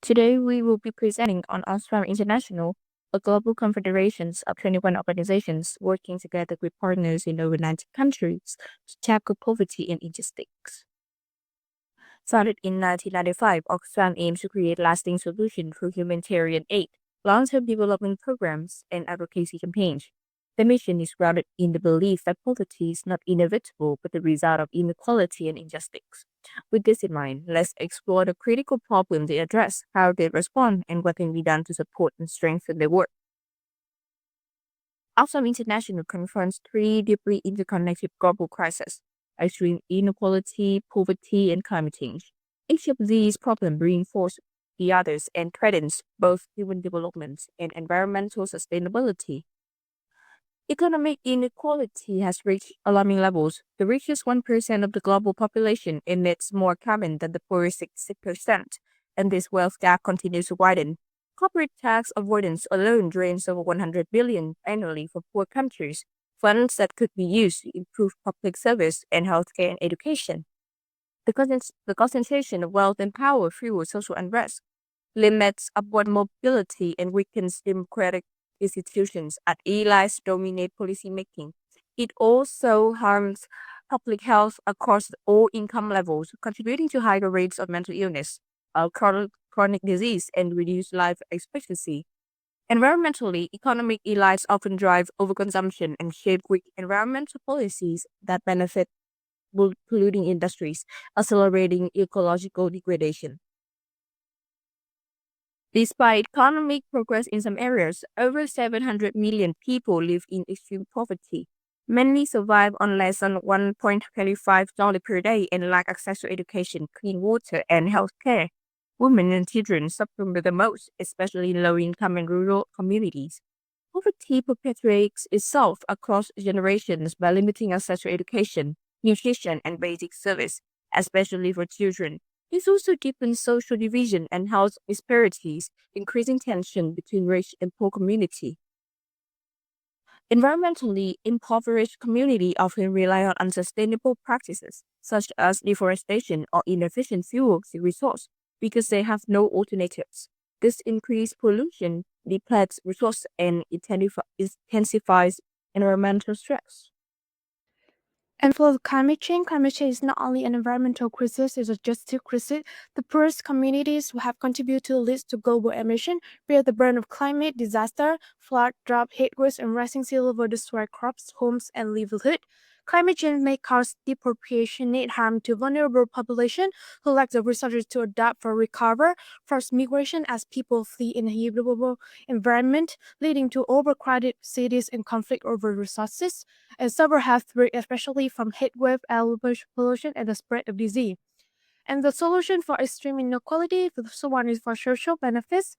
Today, we will be presenting on Oxfam International, a global confederation of 21 organizations working together with partners in over 90 countries to tackle poverty and injustice. Founded in 1995, Oxfam aims to create lasting solutions through humanitarian aid, long-term development programs, and advocacy campaigns. The mission is grounded in the belief that poverty is not inevitable but the result of inequality and injustice. With this in mind, let's explore the critical problems they address, how they respond, and what can be done to support and strengthen their work. Oxfam International confronts three deeply interconnected global crises: extreme inequality, poverty, and climate change. Each of these problems reinforce the others and threatens both human development and environmental sustainability. Economic inequality has reached alarming levels. The richest 1% of the global population emits more carbon than the poorest 60%, and this wealth gap continues to widen. Corporate tax avoidance alone drains over 100 billion annually for poor countries, funds that could be used to improve public service and healthcare and education. The concentration of wealth and power fuels social unrest, limits upward mobility, and weakens democratic institutions at allies dominate policymaking. It also harms public health across all income levels, contributing to higher rates of mental illness, chronic disease, and reduced life expectancy. Environmentally, economic elites often drive overconsumption and shape weak environmental policies that benefit polluting industries, accelerating ecological degradation. Despite economic progress in some areas, over 700 million people live in extreme poverty. Many survive on less than $1.25 per day and lack access to education, clean water, and health care. Women and children suffer the most, especially in low-income and rural communities. Poverty perpetuates itself across generations by limiting access to education, nutrition, and basic service, especially for children. This also deepens social division and health disparities, increasing tension between rich and poor communities. Environmentally impoverished communities often rely on unsustainable practices, such as deforestation or inefficient fuel resource, because they have no alternatives. This increased pollution depletes resources and intensifies environmental stress. And for climate change is not only an environmental crisis, it's a justice crisis. The poorest communities who have contributed to the least to global emission bear the burden of climate disaster, flood, drought, heat waves, and rising sea level destroy crops, homes, and livelihood. Climate change may cause disproportionate harm to vulnerable population who lack the resources to adapt or recover, forced migration as people flee inhabitable environment, leading to overcrowded cities and conflict over resources, and several health risks, especially from heat wave, air pollution, and the spread of disease. And the solution for extreme inequality, the first one is for social benefits,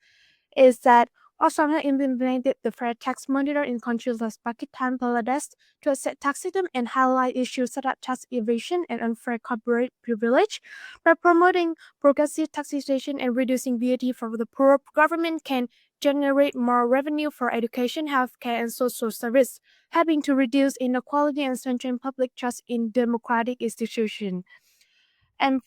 is that Australia implemented the fair tax monitor in countries like Pakistan, Bangladesh to set tax system and highlight issues such as tax evasion and unfair corporate privilege. By promoting progressive taxation and reducing VAT for the poor, government can generate more revenue for education, healthcare, and social service, helping to reduce inequality and strengthen public trust in democratic institutions. And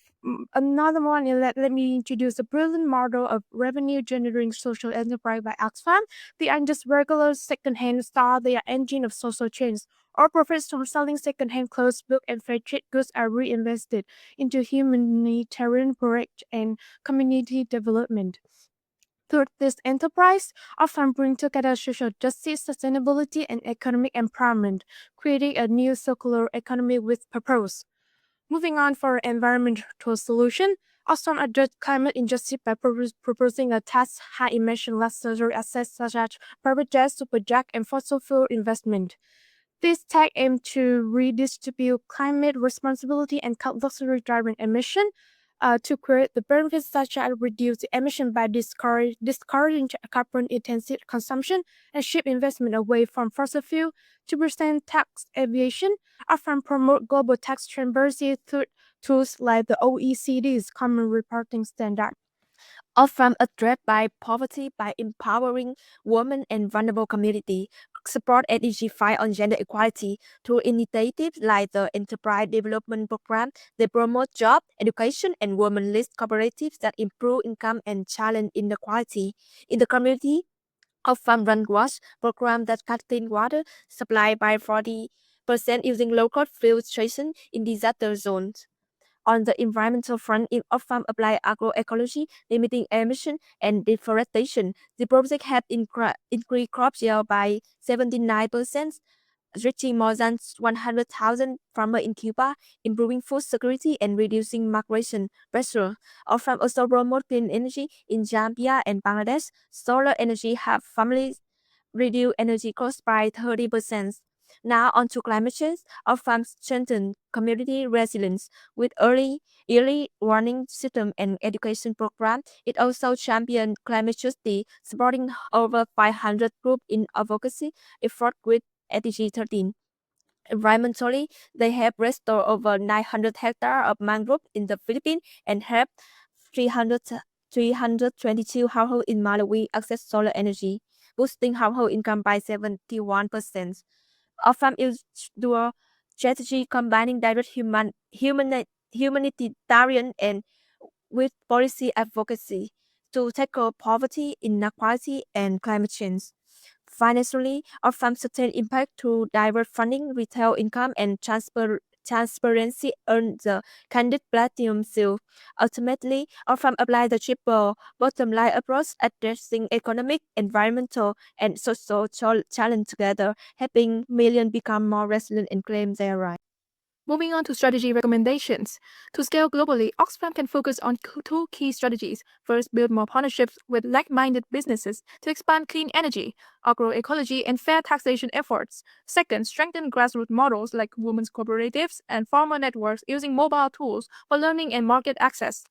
another one is that let me introduce a brilliant model of revenue generating social enterprise by Oxfam. They aren't just regular second-hand store, they are engine of social change. All profits from selling second-hand clothes, books, and fair trade goods are reinvested into humanitarian projects and community development. Through this enterprise, Oxfam brings together social justice, sustainability, and economic empowerment, creating a new circular economy with purpose. Moving on for environmental solution, Austin addressed climate injustice by proposing a tax high emission luxury assets such as private jet, superjet, and fossil fuel investment. This tax aims to redistribute climate responsibility and cut luxury driving emission to create the benefits such as reduce the emission by discouraging carbon-intensive consumption and shift investment away from fossil fuel. To present tax aviation, often promote global tax transparency through tools like the OECD's Common Reporting Standard. Often addressed by poverty by empowering women and vulnerable communities, support energy fight on gender equality through initiatives like the Enterprise Development Program. They promote job, education, and women-led cooperatives that improve income and challenge inequality. In the community, Oxfam Run Wash program that cut clean water supply by 40% using local filtration in disaster zones. On the environmental front, Oxfam apply agroecology, limiting emission and deforestation. The project helped increase crop yield by 79%, reaching more than 100,000 farmers in Cuba, improving food security and reducing migration pressure. Oxfam also promote clean energy in Zambia and Bangladesh. Solar energy help families reduce energy costs by 30%. Now on to climate change. Oxfam strengthen community resilience with early warning system and education program. It also championed climate justice, supporting over 500 groups in advocacy effort with SDG 13. Environmentally, they have restored over 900 hectares of mangrove in the Philippines and help 300, 322 households in Malawi access solar energy, boosting household income by 71%. Oxfam is dual strategy combining direct humanitarian and with policy advocacy to tackle poverty, inequality, and climate change. Financially, Oxfam sustain impact through diverse funding, retail income, and transparency earn the Candid Platinum Seal. Ultimately, Oxfam apply the triple bottom line approach, addressing economic, environmental, and social challenge together, helping millions become more resilient and claim their rights. Moving on to strategy recommendations. To scale globally, Oxfam can focus on two key strategies. First, build more partnerships with like-minded businesses to expand clean energy, agroecology, and fair taxation efforts. Second, strengthen grassroots models like women's cooperatives and farmer networks using mobile tools for learning and market access.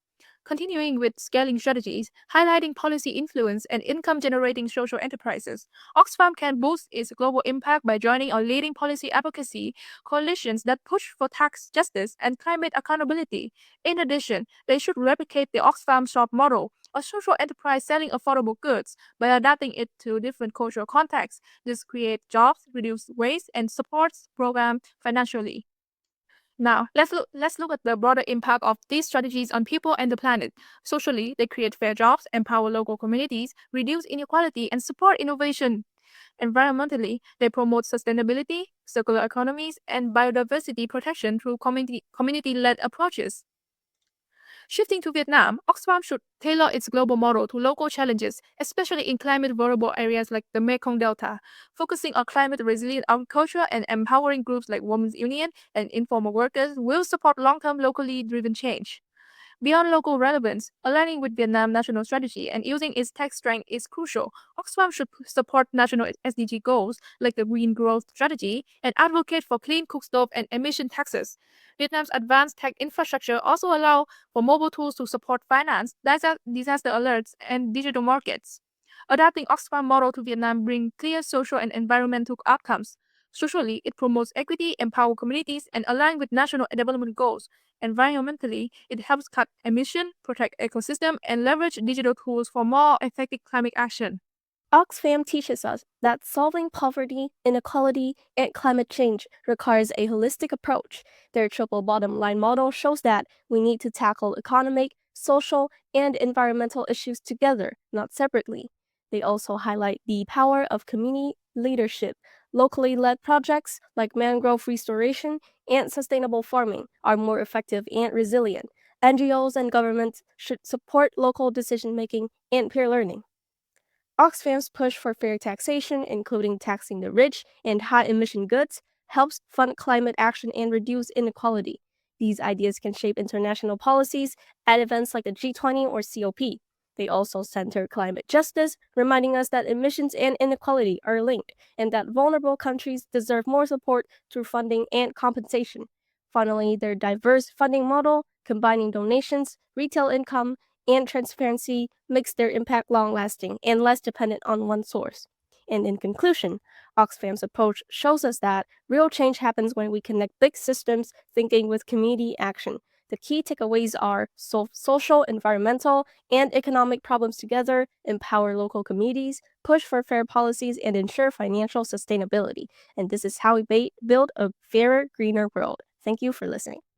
Continuing with scaling strategies, highlighting policy influence and income-generating social enterprises, Oxfam can boost its global impact by joining or leading policy advocacy coalitions that push for tax justice and climate accountability. In addition, they should replicate the Oxfam shop model, a social enterprise selling affordable goods, by adapting it to different cultural contexts. This creates jobs, reduces waste, and supports program financially. Now, let's look at the broader impact of these strategies on people and the planet. Socially, they create fair jobs, empower local communities, reduce inequality, and support innovation. Environmentally, they promote sustainability, circular economies, and biodiversity protection through community-led approaches. Shifting to Vietnam, Oxfam should tailor its global model to local challenges, especially in climate vulnerable areas like the Mekong Delta, focusing on climate resilient agriculture and empowering groups like Women's Union and informal workers will support long-term locally driven change. Beyond local relevance, aligning with Vietnam's national strategy and using its tech strength is crucial. Oxfam should support national SDG goals like the Green Growth Strategy and advocate for clean cookstove and emission taxes. Vietnam's advanced tech infrastructure also allow for mobile tools to support finance, disaster alerts, and digital markets. Adapting Oxfam model to Vietnam brings clear social and environmental outcomes. Socially, it promotes equity, empower communities, and align with national development goals. Environmentally, it helps cut emission, protect ecosystem, and leverage digital tools for more effective climate action. Oxfam teaches us that solving poverty, inequality, and climate change requires a holistic approach. Their triple bottom line model shows that we need to tackle economic, social, and environmental issues together, not separately. They also highlight the power of community leadership. Locally led projects like mangrove restoration and sustainable farming are more effective and resilient. NGOs and governments should support local decision making and peer learning. Oxfam's push for fair taxation, including taxing the rich and high emission goods, helps fund climate action and reduce inequality. These ideas can shape international policies at events like the G20 or COP. They also center climate justice, reminding us that emissions and inequality are linked and that vulnerable countries deserve more support through funding and compensation. Finally, their diverse funding model, combining donations, retail income, and transparency makes their impact long lasting and less dependent on one source. And in conclusion, Oxfam's approach shows us that real change happens when we connect big systems thinking with community action. The key takeaways are solve social, environmental, and economic problems together, empower local communities, push for fair policies, and ensure financial sustainability. And this is how we build a fairer, greener world. Thank you for listening.